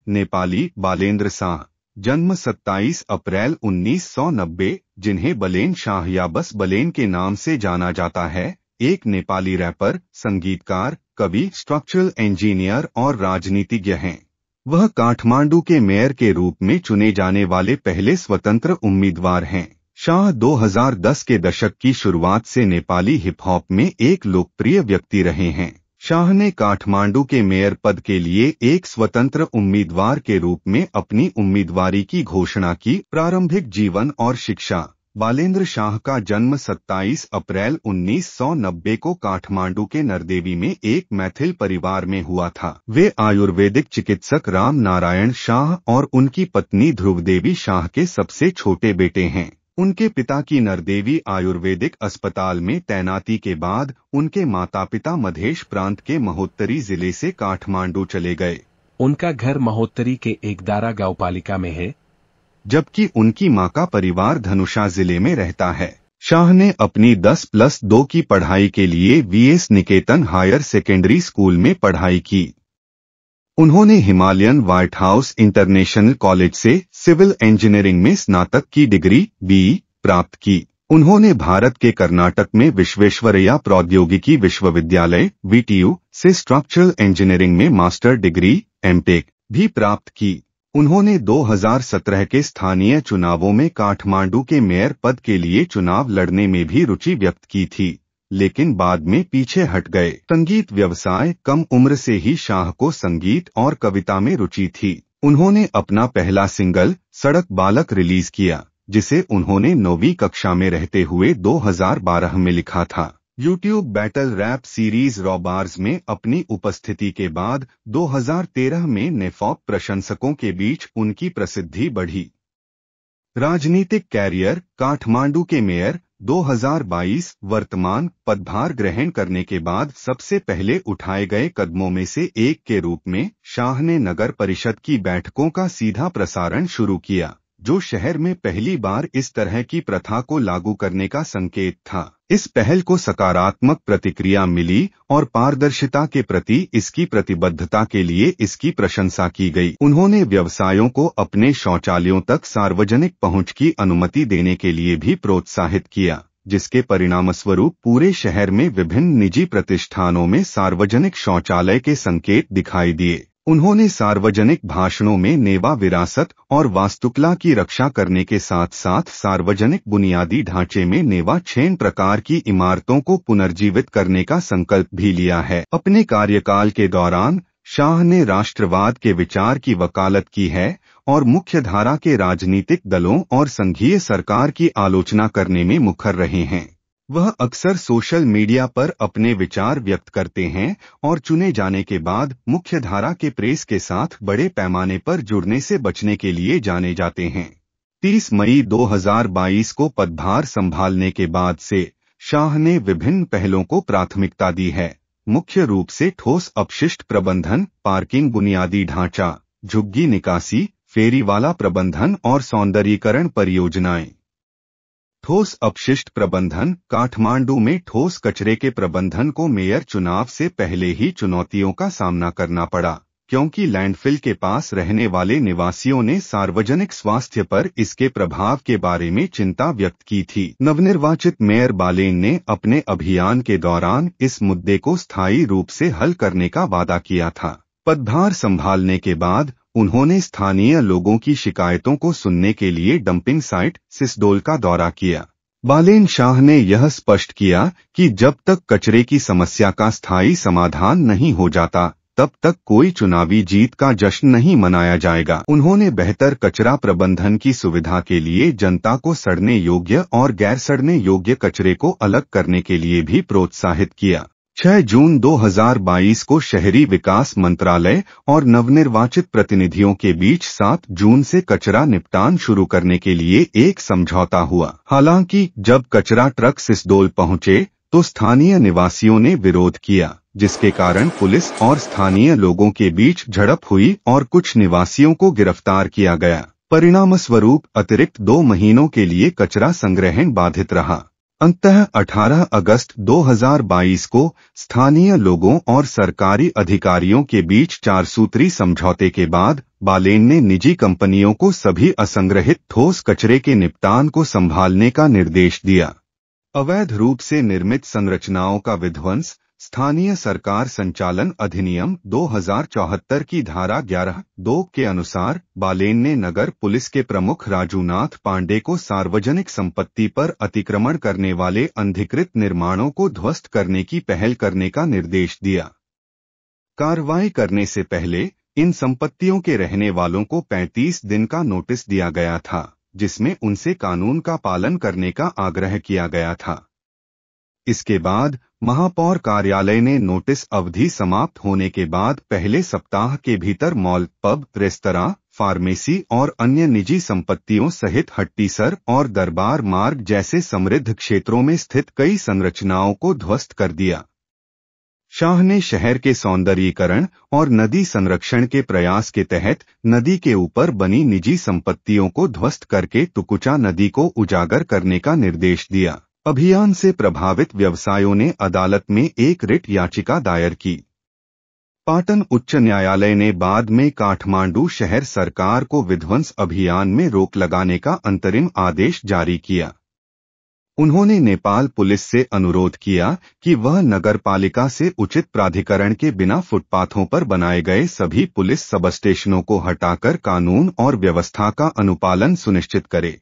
नेपाली बालेंद्र शाह, जन्म 27 अप्रैल 1990, जिन्हें बलेन शाह या बस बलेन के नाम से जाना जाता है, एक नेपाली रैपर, संगीतकार, कवि, स्ट्रक्चरल इंजीनियर और राजनीतिज्ञ हैं। वह काठमांडू के मेयर के रूप में चुने जाने वाले पहले स्वतंत्र उम्मीदवार हैं। शाह 2010 के दशक की शुरुआत से नेपाली हिप हॉप में एक लोकप्रिय व्यक्ति रहे हैं। शाह ने काठमांडू के मेयर पद के लिए एक स्वतंत्र उम्मीदवार के रूप में अपनी उम्मीदवारी की घोषणा की। प्रारंभिक जीवन और शिक्षा। बालेंद्र शाह का जन्म 27 अप्रैल 1990 को काठमांडू के नरदेवी में एक मैथिल परिवार में हुआ था। वे आयुर्वेदिक चिकित्सक राम नारायण शाह और उनकी पत्नी ध्रुवदेवी शाह के सबसे छोटे बेटे हैं। उनके पिता की नरदेवी आयुर्वेदिक अस्पताल में तैनाती के बाद उनके माता पिता मधेश प्रांत के महोत्तरी जिले से काठमांडू चले गए। उनका घर महोत्तरी के एकदारा गांव पालिका में है, जबकि उनकी मां का परिवार धनुषा जिले में रहता है। शाह ने अपनी 10+2 की पढ़ाई के लिए वीएस निकेतन हायर सेकेंडरी स्कूल में पढ़ाई की। उन्होंने Himalayan white house international college से सिविल इंजीनियरिंग में स्नातक की डिग्री BE प्राप्त की। उन्होंने भारत के कर्नाटक में विश्वेश्वरैया प्रौद्योगिकी विश्वविद्यालय VTU से स्ट्रक्चरल इंजीनियरिंग में मास्टर डिग्री MTech भी प्राप्त की। उन्होंने 2017 के स्थानीय चुनावों में काठमांडू के मेयर पद के लिए चुनाव लड़ने में भी रुचि व्यक्त की थी, लेकिन बाद में पीछे हट गए। संगीत व्यवसाय। कम उम्र से ही शाह को संगीत और कविता में रुचि थी। उन्होंने अपना पहला सिंगल सड़क बालक रिलीज किया, जिसे उन्होंने 9वीं कक्षा में रहते हुए 2012 में लिखा था। यूट्यूब बैटल रैप सीरीज रॉबार्स में अपनी उपस्थिति के बाद 2013 में नेफॉप प्रशंसकों के बीच उनकी प्रसिद्धि बढ़ी। राजनीतिक कैरियर। काठमांडू के मेयर 2022 वर्तमान पदभार ग्रहण करने के बाद सबसे पहले उठाए गए कदमों में से एक के रूप में शाह ने नगर परिषद की बैठकों का सीधा प्रसारण शुरू किया, जो शहर में पहली बार इस तरह की प्रथा को लागू करने का संकेत था। इस पहल को सकारात्मक प्रतिक्रिया मिली और पारदर्शिता के प्रति इसकी प्रतिबद्धता के लिए इसकी प्रशंसा की गई। उन्होंने व्यवसायों को अपने शौचालयों तक सार्वजनिक पहुंच की अनुमति देने के लिए भी प्रोत्साहित किया, जिसके परिणामस्वरूप पूरे शहर में विभिन्न निजी प्रतिष्ठानों में सार्वजनिक शौचालय के संकेत दिखाई दिए। उन्होंने सार्वजनिक भाषणों में नेवा विरासत और वास्तुकला की रक्षा करने के साथ साथ सार्वजनिक बुनियादी ढांचे में नेवा 6 प्रकार की इमारतों को पुनर्जीवित करने का संकल्प भी लिया है। अपने कार्यकाल के दौरान शाह ने राष्ट्रवाद के विचार की वकालत की है और मुख्यधारा के राजनीतिक दलों और संघीय सरकार की आलोचना करने में मुखर रहे हैं। वह अक्सर सोशल मीडिया पर अपने विचार व्यक्त करते हैं और चुने जाने के बाद मुख्यधारा के प्रेस के साथ बड़े पैमाने पर जुड़ने से बचने के लिए जाने जाते हैं। 30 मई 2022 को पदभार संभालने के बाद से शाह ने विभिन्न पहलों को प्राथमिकता दी है, मुख्य रूप से ठोस अपशिष्ट प्रबंधन, पार्किंग बुनियादी ढांचा, झुग्गी निकासी, फेरीवाला प्रबंधन और सौंदर्यीकरण परियोजनाएं। ठोस अपशिष्ट प्रबंधन। काठमांडू में ठोस कचरे के प्रबंधन को मेयर चुनाव से पहले ही चुनौतियों का सामना करना पड़ा, क्योंकि लैंडफिल के पास रहने वाले निवासियों ने सार्वजनिक स्वास्थ्य पर इसके प्रभाव के बारे में चिंता व्यक्त की थी। नवनिर्वाचित मेयर बालेन ने अपने अभियान के दौरान इस मुद्दे को स्थायी रूप से हल करने का वादा किया था। पदभार संभालने के बाद उन्होंने स्थानीय लोगों की शिकायतों को सुनने के लिए डंपिंग साइट सिसडोल का दौरा किया। बालेन शाह ने यह स्पष्ट किया कि जब तक कचरे की समस्या का स्थायी समाधान नहीं हो जाता, तब तक कोई चुनावी जीत का जश्न नहीं मनाया जाएगा। उन्होंने बेहतर कचरा प्रबंधन की सुविधा के लिए जनता को सड़ने योग्य और गैर सड़ने योग्य कचरे को अलग करने के लिए भी प्रोत्साहित किया। 6 जून 2022 को शहरी विकास मंत्रालय और नवनिर्वाचित प्रतिनिधियों के बीच 7 जून से कचरा निपटान शुरू करने के लिए एक समझौता हुआ। हालांकि जब कचरा ट्रक सिसडोल पहुंचे तो स्थानीय निवासियों ने विरोध किया, जिसके कारण पुलिस और स्थानीय लोगों के बीच झड़प हुई और कुछ निवासियों को गिरफ्तार किया गया। परिणामस्वरूप अतिरिक्त 2 महीनों के लिए कचरा संग्रहण बाधित रहा। अंततः 18 अगस्त 2022 को स्थानीय लोगों और सरकारी अधिकारियों के बीच 4 सूत्री समझौते के बाद बालेन ने निजी कंपनियों को सभी असंग्रहित ठोस कचरे के निपटान को संभालने का निर्देश दिया। अवैध रूप से निर्मित संरचनाओं का विध्वंस स्थानीय सरकार संचालन अधिनियम 2074 की धारा 11(2) के अनुसार बालेन ने नगर पुलिस के प्रमुख राजूनाथ पांडे को सार्वजनिक संपत्ति पर अतिक्रमण करने वाले अनधिकृत निर्माणों को ध्वस्त करने की पहल करने का निर्देश दिया। कार्रवाई करने से पहले इन संपत्तियों के रहने वालों को 35 दिन का नोटिस दिया गया था, जिसमें उनसे कानून का पालन करने का आग्रह किया गया था। इसके बाद महापौर कार्यालय ने नोटिस अवधि समाप्त होने के बाद पहले सप्ताह के भीतर मॉल, पब, रेस्तरां, फार्मेसी और अन्य निजी संपत्तियों सहित हट्टीसर और दरबार मार्ग जैसे समृद्ध क्षेत्रों में स्थित कई संरचनाओं को ध्वस्त कर दिया। शाह ने शहर के सौंदर्यीकरण और नदी संरक्षण के प्रयास के तहत नदी के ऊपर बनी निजी संपत्तियों को ध्वस्त करके टुकुचा नदी को उजागर करने का निर्देश दिया। अभियान से प्रभावित व्यवसायों ने अदालत में एक रिट याचिका दायर की। पाटन उच्च न्यायालय ने बाद में काठमांडू शहर सरकार को विध्वंस अभियान में रोक लगाने का अंतरिम आदेश जारी किया। उन्होंने नेपाल पुलिस से अनुरोध किया कि वह नगरपालिका से उचित प्राधिकरण के बिना फुटपाथों पर बनाए गए सभी पुलिस सबस्टेशनों को हटाकर कानून और व्यवस्था का अनुपालन सुनिश्चित करे।